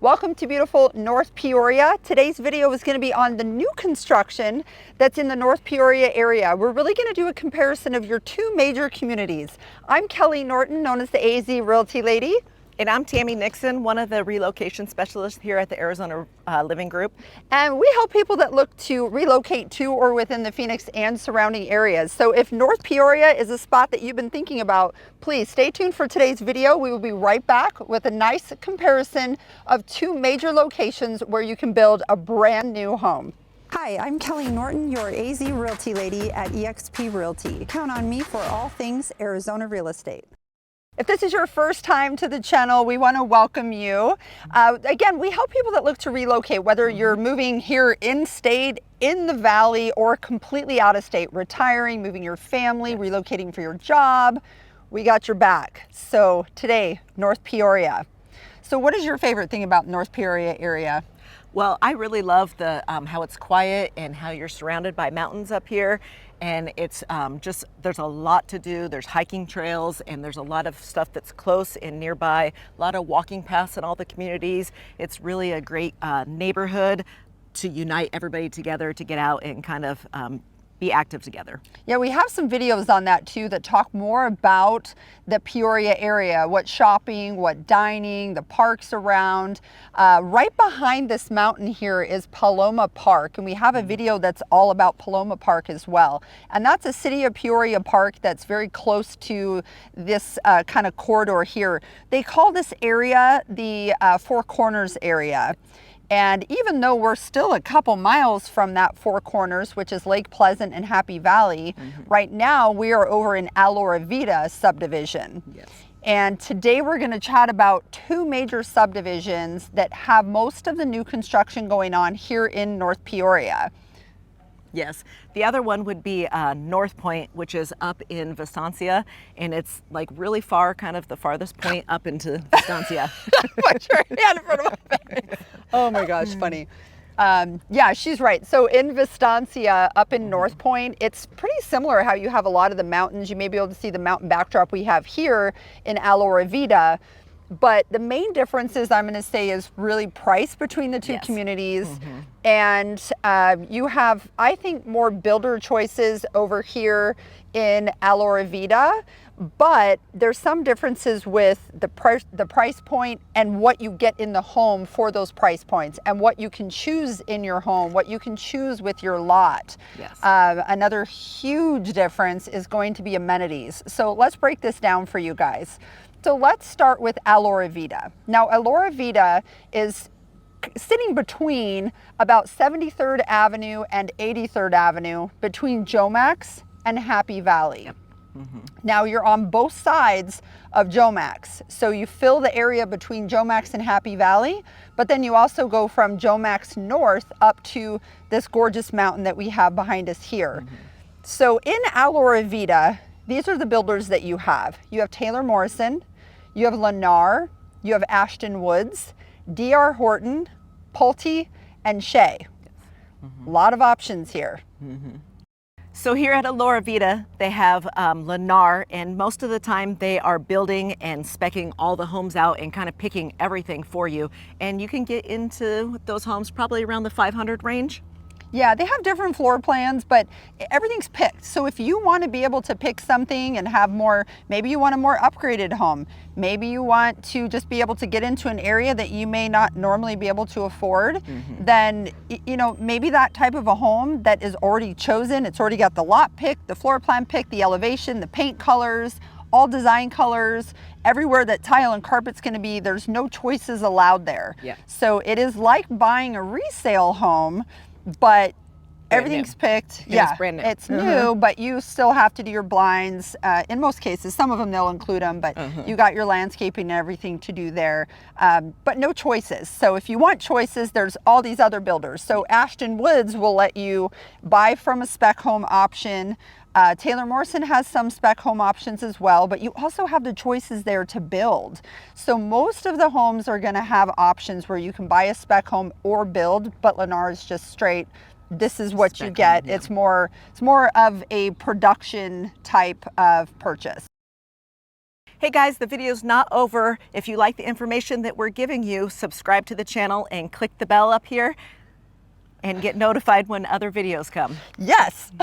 Welcome to beautiful North Peoria. Today's video is going to be on the new construction that's in the North Peoria area. We're really going to do a comparison of your two major communities. I'm Kelley Norton, known as the AZ Realty Lady. And I'm Tammi Nixon, one of the relocation specialists here at the Arizona Living Group. And we help people that look to relocate to or within the Phoenix and surrounding areas. So if North Peoria is a spot that you've been thinking about, please stay tuned for today's video. We will be right back with a nice comparison of two major locations where you can build a brand new home. Hi, I'm Kelley Norton, your AZ Realty Lady at EXP Realty. Count on me for all things Arizona real estate. If this is your first time to the channel, we want to welcome you. Again, we help people that look to relocate, whether you're moving here in state, in the valley, or completely out of state, retiring, moving your family, relocating for your job. We got your back. So today, North Peoria. So what is your favorite thing about North Peoria area? Well, I really love the how it's quiet and how you're surrounded by mountains up here. And it's there's a lot to do. There's hiking trails and there's a lot of stuff that's close and nearby. A lot of walking paths in all the communities. It's really a great neighborhood to unite everybody together to get out and kind of be active together. Yeah, we have some videos on that too that talk more about the Peoria area, what shopping, what dining, the parks around. Right behind this mountain here is Paloma Park, and we have a video that's all about Paloma Park as well. And that's a City of Peoria park that's very close to this kind of corridor here. They call this area the Four Corners area. And even though we're still a couple miles from that Four Corners, which is Lake Pleasant and Happy Valley, right now we are over in Aloravita subdivision. Yes. And today we're going to chat about two major subdivisions that have most of the new construction going on here in North Peoria. Yes, the other one would be Northpointe, which is up in Vistancia, and it's like really far, kind of the farthest point up into Vistancia. Put your hand in front of my face. Oh my gosh, funny. Yeah, she's right. So in Vistancia, up in Northpointe, it's pretty similar how you have a lot of the mountains. You may be able to see the mountain backdrop we have here in Aloravita. But the main difference is, I'm going to say, is really price between the two communities. And you have, I think, more builder choices over here in Aloravita, but there's some differences with the price point and what you get in the home for those price points and what you can choose in your home, what you can choose with your lot. Yes. Another huge difference is going to be amenities. So let's break this down for you guys. So let's start with Aloravita. Now, Aloravita is sitting between about 73rd Avenue and 83rd Avenue, between Jomax and Happy Valley. Now, you're on both sides of Jomax. So you fill the area between Jomax and Happy Valley, but then you also go from Jomax north up to this gorgeous mountain that we have behind us here. So in Aloravita, these are the builders that you have. You have Taylor Morrison, you have Lennar, you have Ashton Woods, D.R. Horton, Pulte, and Shea. A lot of options here. So here at Aloravita, they have Lennar, and most of the time they are building and speccing all the homes out and kind of picking everything for you. And you can get into those homes probably around the 500 range. Yeah, they have different floor plans, but everything's picked. So if you want to be able to pick something and have more, maybe you want a more upgraded home, maybe you want to just be able to get into an area that you may not normally be able to afford, then, you know, maybe that type of a home that is already chosen, it's already got the lot picked, the floor plan picked, the elevation, the paint colors, all design colors, everywhere that tile and carpet's going to be, there's no choices allowed there. Yeah. So it is like buying a resale home, but everything's picked. Yeah, it's brand new. It's new, but you still have to do your blinds. In most cases, some of them they'll include them, but you got your landscaping and everything to do there. But no choices. So if you want choices, there's all these other builders. So Ashton Woods will let you buy from a spec home option. Taylor Morrison has some spec home options as well, but you also have the choices there to build. So most of the homes are going to have options where you can buy a spec home or build, but Lennar is just straight, this is what you get. It's more of a production type of purchase. Hey guys, the video's not over. If you like the information that we're giving you, subscribe to the channel and click the bell up here and get notified when other videos come. Yes.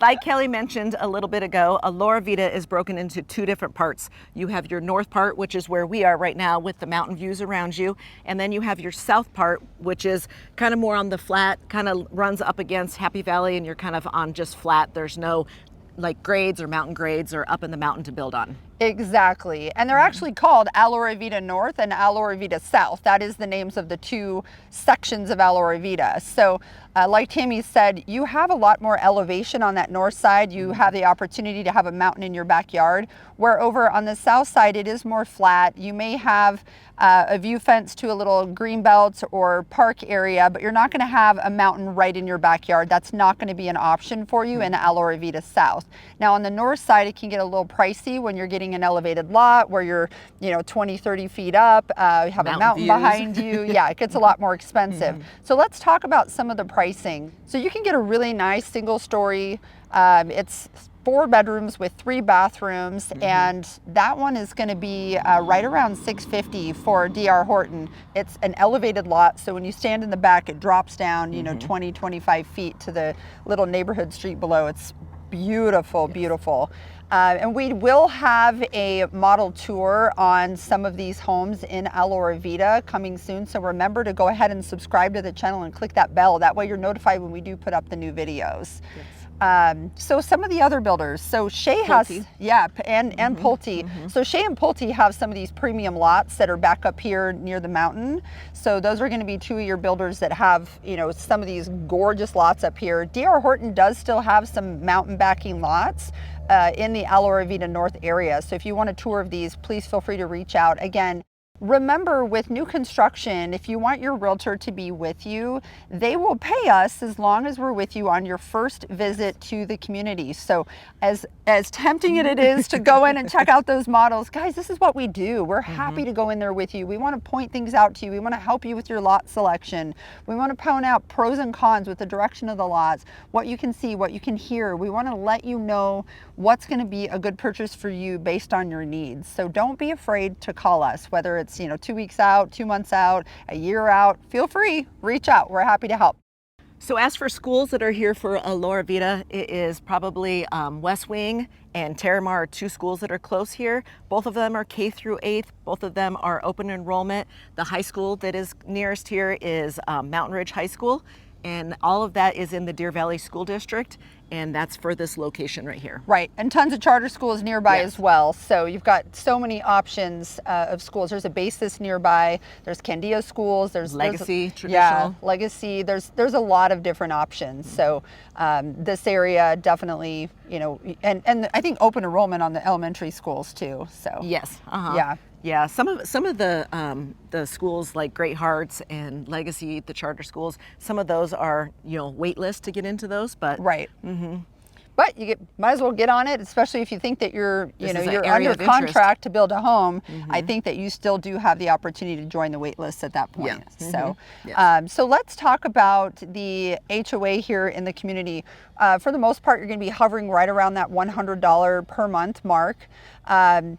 Like Kelley mentioned a little bit ago, Aloravita is broken into two different parts. You have your north part, which is where we are right now with the mountain views around you. And then you have your south part, which is kind of more on the flat, kind of runs up against Happy Valley, and you're kind of on just flat. There's no like grades or mountain grades or up in the mountain to build on. Exactly. And they're actually called Aloravita North and Aloravita South. That is the names of the two sections of Aloravita. So like Tammi said, you have a lot more elevation on that north side. You have the opportunity to have a mountain in your backyard, where over on the south side, it is more flat. You may have a view fence to a little green belt or park area, but you're not going to have a mountain right in your backyard. That's not going to be an option for you in Aloravita South. Now on the north side, it can get a little pricey when you're getting an elevated lot where you're 20, 30 feet up, you have a mountain behind you. Yeah, it gets a lot more expensive. So let's talk about some of the pricing. So you can get a really nice single story, it's 4 bedrooms with 3 bathrooms, and that one is going to be right around $650 for D.R. Horton. It's an elevated lot, so when you stand in the back, it drops down 20, 25 feet to the little neighborhood street below. It's beautiful, beautiful. And we will have a model tour on some of these homes in Aloravita coming soon. So remember to go ahead and subscribe to the channel and click that bell. That way you're notified when we do put up the new videos. Yes. So some of the other builders, so Shea has, and Pulte. So Shea and Pulte have some of these premium lots that are back up here near the mountain. So those are going to be 2 of your builders that have, some of these gorgeous lots up here. D.R. Horton does still have some mountain backing lots in the Aloravita North area. So if you want a tour of these, please feel free to reach out. Again, remember, with new construction, if you want your realtor to be with you, they will pay us as long as we're with you on your first visit to the community. So as tempting it is to go in and check out those models, guys, this is what we do. We're happy to go in there with you. We want to point things out to you. We want to help you with your lot selection. We want to point out pros and cons with the direction of the lots, what you can see, what you can hear. We want to let you know what's going to be a good purchase for you based on your needs. So don't be afraid to call us, whether it's 2 weeks out, 2 months out, a year out. Feel free, reach out. We're happy to help. So as for schools that are here for Aloravita, it is probably West Wing and Terramar are 2 schools that are close here. Both of them are K through 8th. Both of them are open enrollment. The high school that is nearest here is Mountain Ridge High School, and all of that is in the Deer Valley School District, and that's for this location right here. Right, and tons of charter schools nearby as well. So you've got so many options of schools. There's a Basis nearby. There's Candia schools. There's Legacy, traditional. Yeah, Legacy. There's a lot of different options. So this area definitely, and I think open enrollment on the elementary schools too. So yes, yeah. Yeah, some of the schools like Great Hearts and Legacy, the charter schools, some of those are wait list to get into those, but right. But you might as well get on it, especially if you think that you're under contract to build a home. I think that you still do have the opportunity to join the wait list at that point. So, so let's talk about the HOA here in the community. For the most part, you're going to be hovering right around that $100 per month mark, and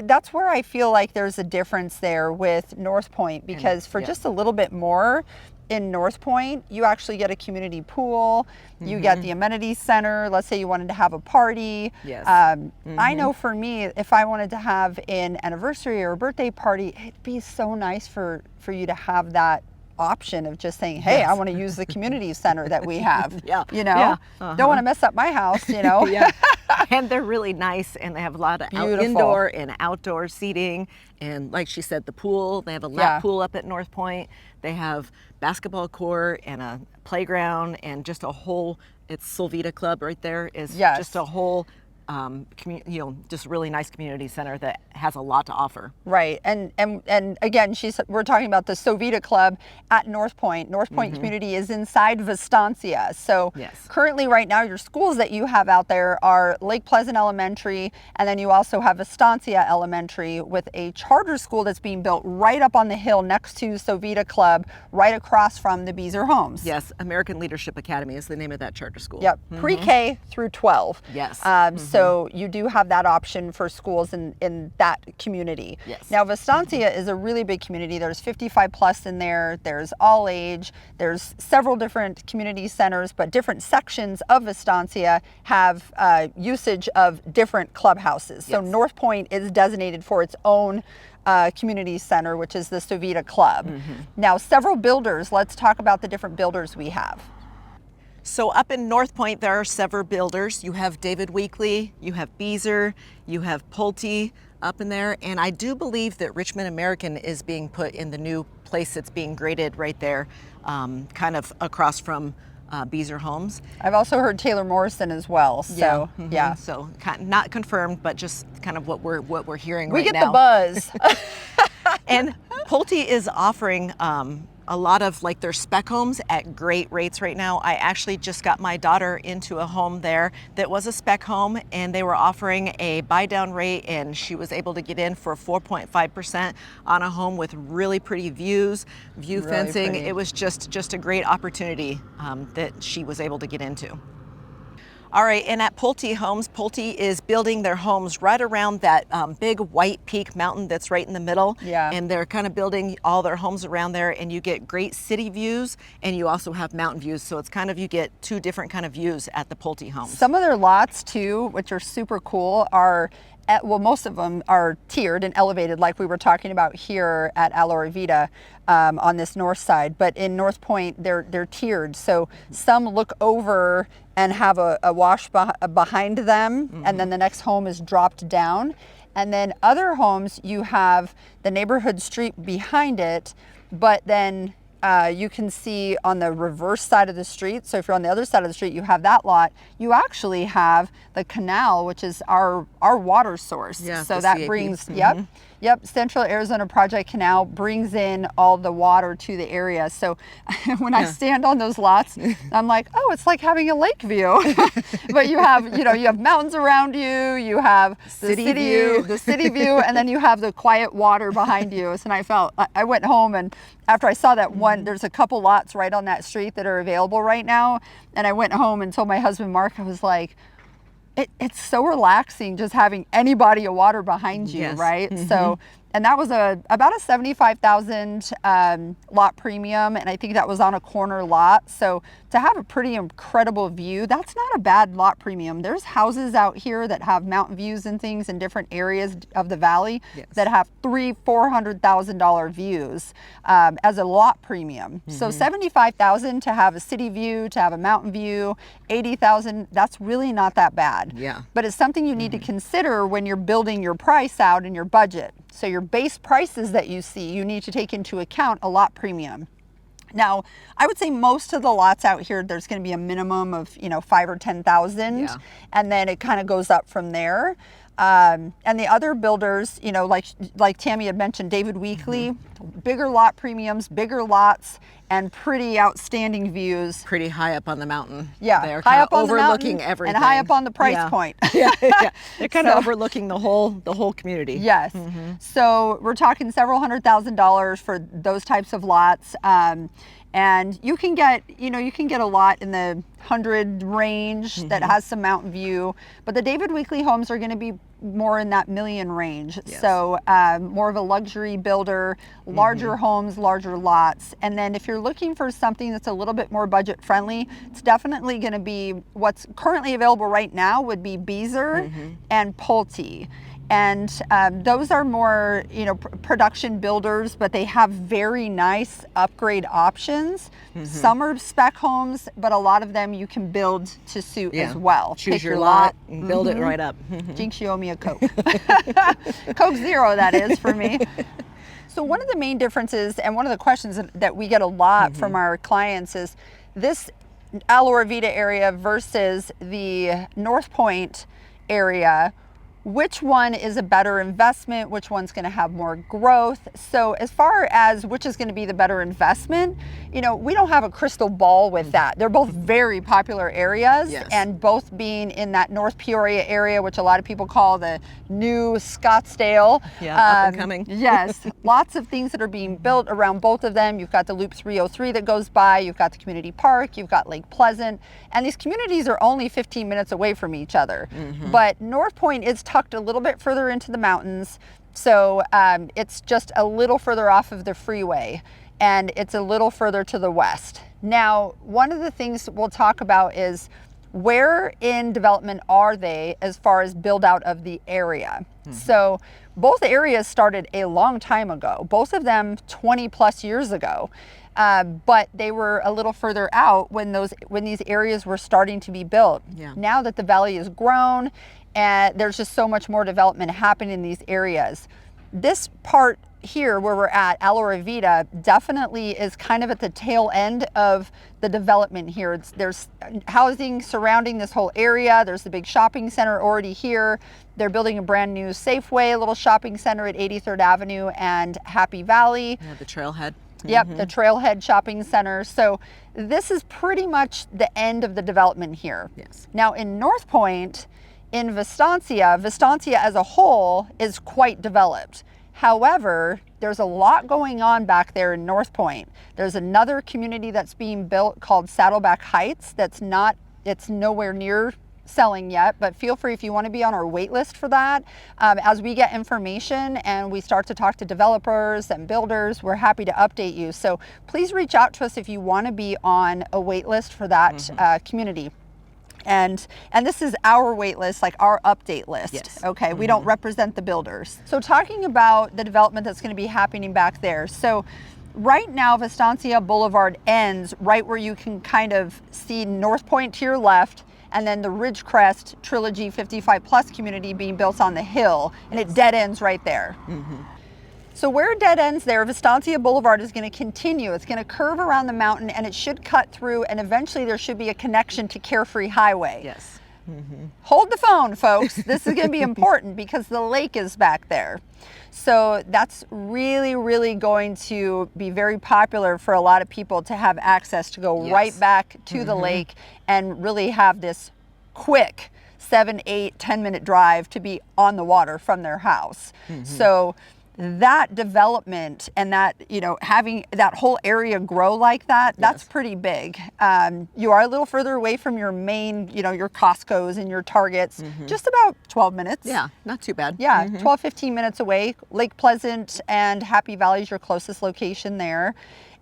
that's where I feel like there's a difference there with Northpointe, because for just a little bit more in Northpointe, you actually get a community pool, you get the amenity center. Let's say you wanted to have a party. I know for me, if I wanted to have an anniversary or a birthday party, it'd be so nice for you to have that option of just saying, hey, I want to use the community center that we have. Don't want to mess up my house, And they're really nice, and they have a lot of indoor and outdoor seating, and like she said, the pool. They have a lap pool up at Northpointe. They have basketball court and a playground, and just a whole, it's Solvita Club right there is just a whole just really nice community center that has a lot to offer. Right, and again, we're talking about the Solvita Club at Northpointe. Northpointe Community is inside Vistancia. So currently right now, your schools that you have out there are Lake Pleasant Elementary, and then you also have Vistancia Elementary with a charter school that's being built right up on the hill next to Solvita Club, right across from the Beezer homes. Yes, American Leadership Academy is the name of that charter school. Yep, pre-K through 12. Yes. So you do have that option for schools in that community. Yes. Now Vistancia is a really big community. There's 55 plus in there. There's all age. There's several different community centers, but different sections of Vistancia have usage of different clubhouses. So Northpointe is designated for its own community center, which is the Sovita Club. Now, several builders, let's talk about the different builders we have. So up in Northpointe, there are several builders. You have David Weekley, you have Beazer, you have Pulte up in there, and I do believe that Richmond American is being put in the new place that's being graded right there, kind of across from Beazer Homes. I've also heard Taylor Morrison as well. So yeah. So not confirmed, but just kind of what we're hearing right now. We get the buzz. And Pulte is offering a lot of like their spec homes at great rates right now. I actually just got my daughter into a home there that was a spec home, and they were offering a buy down rate, and she was able to get in for 4.5% on a home with really pretty views, really fencing. Pretty. It was just a great opportunity that she was able to get into. All right, and at Pulte Homes, Pulte is building their homes right around that big White Peak mountain that's right in the middle. Yeah. And they're kind of building all their homes around there, and you get great city views, and you also have mountain views. So it's kind of, you get two different kind of views at the Pulte Homes. Some of their lots too, which are super cool, are well, most of them are tiered and elevated like we were talking about here at Aloravita on this north side. But in Northpointe, they're tiered. So some look over and have a wash behind them, and then the next home is dropped down. And then other homes, you have the neighborhood street behind it, but then you can see on the reverse side of the street. So if you're on the other side of the street, you have that lot. You actually have the canal, which is our water source. Yeah, so that CAP. brings, yep, Central Arizona Project Canal brings in all the water to the area. So when I stand on those lots, I'm like, oh, it's like having a lake view. But you have, you have mountains around you, you have the city view, and then you have the quiet water behind you. So I went home, and after I saw that one, there's a couple lots right on that street that are available right now. And I went home and told my husband, Mark, I was like, it's so relaxing just having any body of water behind you, right? So, and that was about a $75,000 lot premium, and I think that was on a corner lot. So to have a pretty incredible view, that's not a bad lot premium. There's houses out here that have mountain views and things in different areas of the valley that have $300,000-$400,000 views as a lot premium. So $75,000 to have a city view, to have a mountain view, $80,000, that's really not that bad. Yeah. But it's something you need to consider when you're building your price out in your budget. So your base prices that you see, you need to take into account a lot premium. Now, I would say most of the lots out here, there's going to be a minimum of, 5 or 10,000, and then it kind of goes up from there. And the other builders, like Tammi had mentioned, David Weekley, bigger lot premiums, bigger lots, and pretty outstanding views. Pretty high up on the mountain. Yeah, they're high kind up of on the overlooking mountain everything, and high up on the price point. They're kind of overlooking the whole community. Yes. So we're talking several $100,000 for those types of lots. And you can get, a lot in the 100 range that has some mountain view, but the David Weekley homes are going to be more in that million range. So more of a luxury builder, larger homes, larger lots. And then if you're looking for something that's a little bit more budget friendly, it's definitely going to be what's currently available right now would be Beazer and Pulte. And those are more, production builders, but they have very nice upgrade options. Some are spec homes, but a lot of them you can build to suit as well. Choose Pick your lot and build it right up. Jinx, you owe me a Coke. Coke Zero, that is, for me. So one of the main differences, and one of the questions that we get a lot from our clients, is this Aloravita area versus the Northpointe area. which one is a better investment, which one's going to have more growth. So as far as which is going to be the better investment, you know, we don't have a crystal ball with that. They're both very popular areas, Yes. and both being in that North Peoria area, which a lot of people call the new Scottsdale. Yeah, up and coming. Yes, lots of things that are being built around both of them. You've got the Loop 303 that goes by, you've got the community park, you've got Lake Pleasant, and these communities are only 15 minutes away from each other. But Northpointe is tucked a little bit further into the mountains, so it's just a little further off of the freeway, and it's a little further to the west. Now, one of the things we'll talk about is where in development are they as far as build out of the area. So both areas started a long time ago, both of them 20 plus years ago. But they were a little further out when these areas were starting to be built. Yeah. Now that the valley has grown, and there's just so much more development happening in these areas. This part here where we're at, Aloravita, definitely is kind of at the tail end of the development here. There's housing surrounding this whole area. There's the big shopping center already here. They're building a brand new Safeway, a little shopping center at 83rd Avenue and Happy Valley. Yeah, the trailhead. Yep, the Trailhead Shopping Center. So this is pretty much the end of the development here. Yes. Now in Northpointe, in Vistancia as a whole is quite developed. However, there's a lot going on back there in Northpointe. There's another community that's being built called Saddleback Heights it's nowhere near selling yet, but feel free if you want to be on our wait list for that. As we get information and we start to talk to developers and builders, we're happy to update you. So please reach out to us if you want to be on a wait list for that community. And this is our wait list, like our update list. Yes. Okay, we don't represent the builders. So talking about the development that's going to be happening back there. So right now, Vistancia Boulevard ends right where you can kind of see Northpointe to your left, and then the Ridgecrest Trilogy 55 Plus community being built on the hill, and it dead ends right there. So where it dead ends there, Vistancia Boulevard is going to continue. It's going to curve around the mountain, and it should cut through, and eventually there should be a connection to Carefree Highway. Yes. Hold the phone, folks. This is going to be important because the lake is back there. So that's really, really going to be very popular for a lot of people to have access to go right back to the lake and really have this quick 7, 8, 10-minute drive to be on the water from their house. So that development and that, you know, having that whole area grow like that, that's pretty big. You are a little further away from your main, you know, your Costco's and your Targets, just about 12 minutes. Yeah, not too bad. Yeah, 12, 15 minutes away. Lake Pleasant and Happy Valley is your closest location there.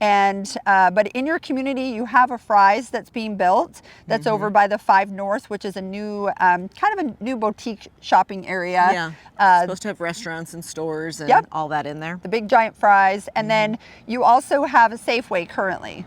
And but in your community, you have a Fry's that's being built. That's over by the 5 North, which is a new kind of a new boutique shopping area. Yeah, supposed to have restaurants and stores and all that in there. The big giant Fry's, and then you also have a Safeway currently.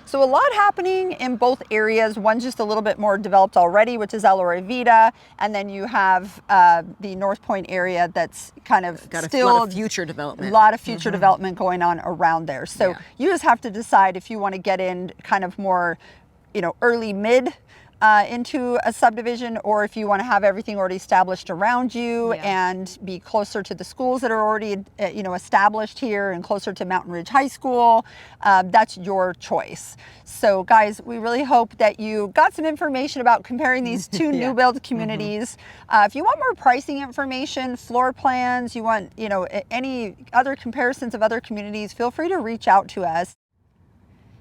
So a lot happening in both areas. One's just a little bit more developed already, which is Aloravita, and then you have the Northpointe area that's kind of Still a lot of future development. A lot of future development going on around there. So you just have to decide if you want to get in kind of more, you know, early mid into a subdivision, or if you want to have everything already established around you and be closer to the schools that are already you know, established here and closer to Mountain Ridge High School. That's your choice. So guys, we really hope that you got some information about comparing these two new build communities. If you want more pricing information, floor plans, you want, you know, any other comparisons of other communities, feel free to reach out to us.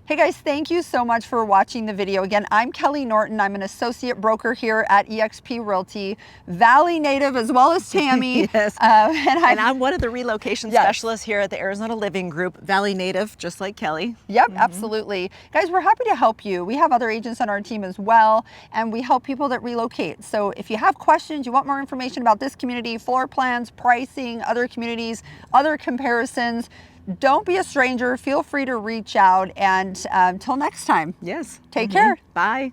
Hey guys, thank you so much for watching the video. Again, I'm Kelley Norton. I'm an associate broker here at EXP Realty, Valley native as well as Tammi. Yes. And I'm one of the relocation specialists here at the Arizona Living Group, Valley native, just like Kelley. Yep, absolutely. Guys, we're happy to help you. We have other agents on our team as well, and we help people that relocate. So if you have questions, you want more information about this community, floor plans, pricing, other communities, other comparisons, don't be a stranger. Feel free to reach out, and until next time. Yes. Take care. Bye.